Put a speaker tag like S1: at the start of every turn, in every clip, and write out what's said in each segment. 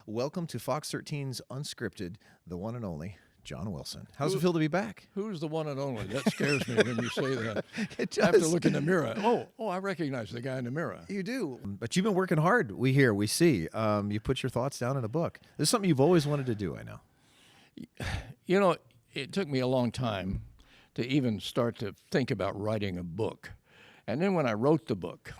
S1: Welcome to Fox 13's Unscripted, the one and only John Wilson. How's it feel to be back?
S2: Who's the one and only? That scares me when you say that.
S1: It
S2: I have to
S1: does.
S2: look in the mirror. Oh, I recognize the guy in the mirror.
S1: You do. But you've been working hard. We hear, we see. You put your thoughts down in a book. This is something you've always wanted to do, I know.
S2: You know, it took me a long time to even start to think about writing a book. And then when I wrote the book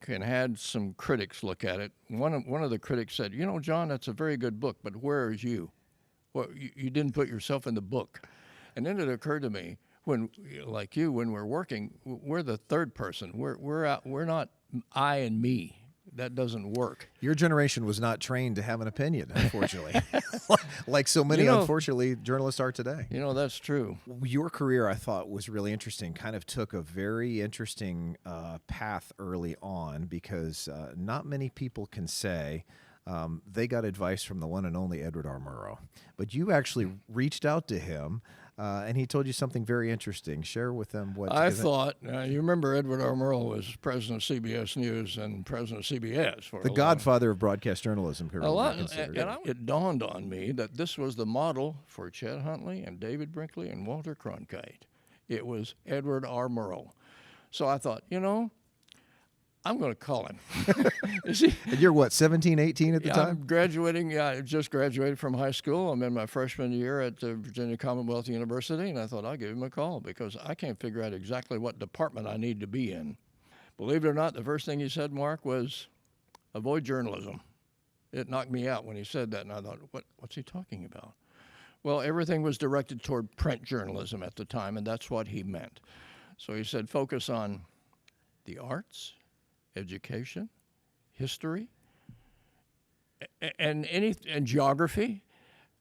S2: and had some critics look at it, one of the critics said, "You know, John, that's a very good book, but where is you? Well, you didn't put yourself in the book." And then it occurred to me, when we're working, we're the third person. We're not I and me. That doesn't work.
S1: Your generation was not trained to have an opinion, unfortunately, like so many, unfortunately, journalists are today.
S2: You know, that's true.
S1: Your career, I thought, was really interesting, kind of took a very interesting path early on because not many people can say they got advice from the one and only Edward R. Murrow. But you actually reached out to him, and he told you something very interesting. Share with them what...
S2: I thought, you remember Edward R. Murrow was president of CBS News and president of CBS. For
S1: the godfather of broadcast journalism.
S2: It dawned on me that this was the model for Chet Huntley and David Brinkley and Walter Cronkite. It was Edward R. Murrow. So I thought, you know, I'm going to call him.
S1: And you're what, 17, 18 at the time?
S2: I'm graduating. Yeah, I just graduated from high school. I'm in my freshman year at Virginia Commonwealth University, and I thought I'll give him a call because I can't figure out exactly what department I need to be in. Believe it or not, the first thing he said, Mark, was avoid journalism. It knocked me out when he said that, and I thought, what's he talking about? Well, everything was directed toward print journalism at the time, and that's what he meant. So he said, focus on the arts, education, history, and geography,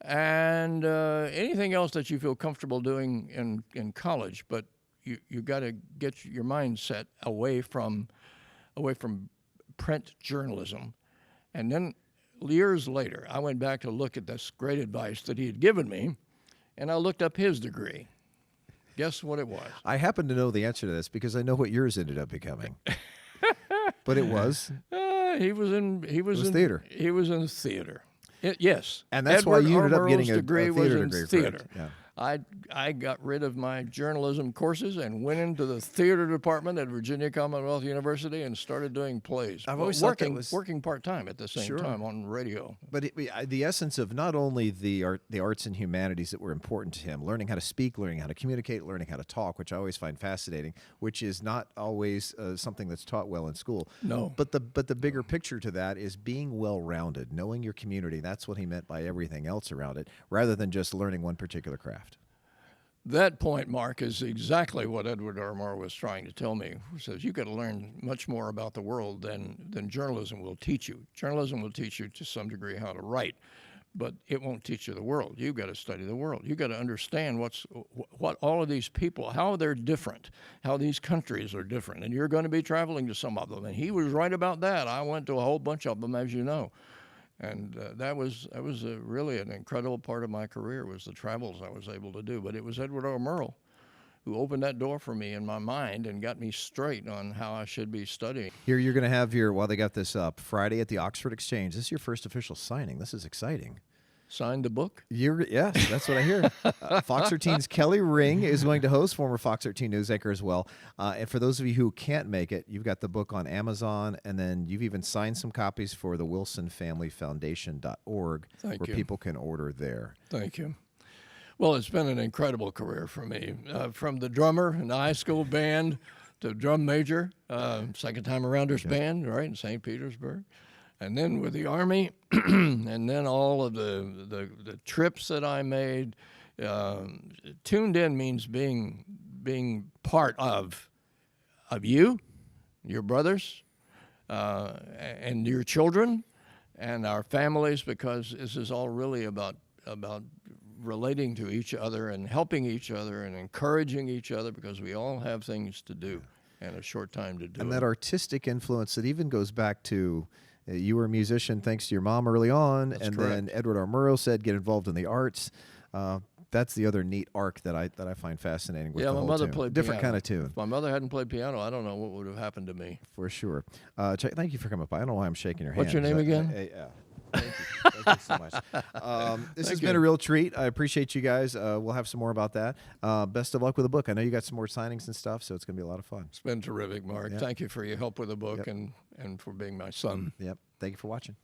S2: and anything else that you feel comfortable doing in college. But you got to get your mindset away from print journalism. And then years later, I went back to look at this great advice that he had given me, and I looked up his degree. Guess what it was?
S1: I happen to know the answer to this because I know what yours ended up becoming. But it was.
S2: He was in
S1: theater.
S2: He was in theater. Yes,
S1: and that's
S2: Edward
S1: why you ended up getting a
S2: degree
S1: theater
S2: was in
S1: degree.
S2: Theater.
S1: Yeah.
S2: I got rid of my journalism courses and went into the theater department at Virginia Commonwealth University and started doing plays.
S1: I've always
S2: working part-time at the same time on radio.
S1: But the essence of not only the arts and humanities that were important to him, learning how to speak, learning how to communicate, learning how to talk, which I always find fascinating, which is not always something that's taught well in school.
S2: No.
S1: But the bigger picture to that is being well-rounded, knowing your community. That's what he meant by everything else around it, rather than just learning one particular craft.
S2: That point, Mark, is exactly what Edward R. Murrow was trying to tell me. He says, you've got to learn much more about the world than journalism will teach you. Journalism will teach you to some degree how to write, but it won't teach you the world. You've got to study the world. You've got to understand what all of these people, how they're different, how these countries are different, and you're going to be traveling to some of them. And he was right about that. I went to a whole bunch of them, as you know. And that was really an incredible part of my career, was the travels I was able to do. But it was Edward R. Murrow who opened that door for me in my mind and got me straight on how I should be studying.
S1: Here you're going to have while they got this up, Friday at the Oxford Exchange. This is your first official signing. This is exciting.
S2: Signed the book?
S1: Yes, that's what I hear. Fox 13's Kelly Ring is going to host, former Fox 13 news anchor as well. And for those of you who can't make it, you've got the book on Amazon, and then you've even signed some copies for the WilsonFamilyFoundation.org, where people can order there.
S2: Thank you. Well, it's been an incredible career for me. From the drummer in the high school band to drum major, second time arounders band, right, in St. Petersburg. And then with the Army, and then all of the trips that I made. Tuned in means being part of you, your brothers, and your children, and our families, because this is all really about relating to each other and helping each other and encouraging each other, because we all have things to do and a short time to do it.
S1: And that artistic influence that even goes back to you were a musician thanks to your mom early on.
S2: That's
S1: and
S2: correct.
S1: Then Edward R. Murrow said, get involved in the arts. that's the other neat arc that I find fascinating with
S2: Yeah,
S1: the
S2: my
S1: whole
S2: mother
S1: tune.
S2: played
S1: Different
S2: piano.
S1: kind of tune.
S2: If my mother hadn't played piano, I don't know what would have happened to me.
S1: For sure. Thank you for coming by. I don't know why I'm shaking your
S2: What's
S1: hand.
S2: your name
S1: 'cause
S2: again?
S1: Thank you. Thank you so much. This has been a real treat. I appreciate you guys. We'll have some more about that. Best of luck with the book. I know you got some more signings and stuff, so it's going to be a lot of fun.
S2: It's been terrific, Mark.
S1: Yep.
S2: Thank you for your help with the book
S1: Yep.
S2: and for being my son.
S1: Yep. Thank you for watching.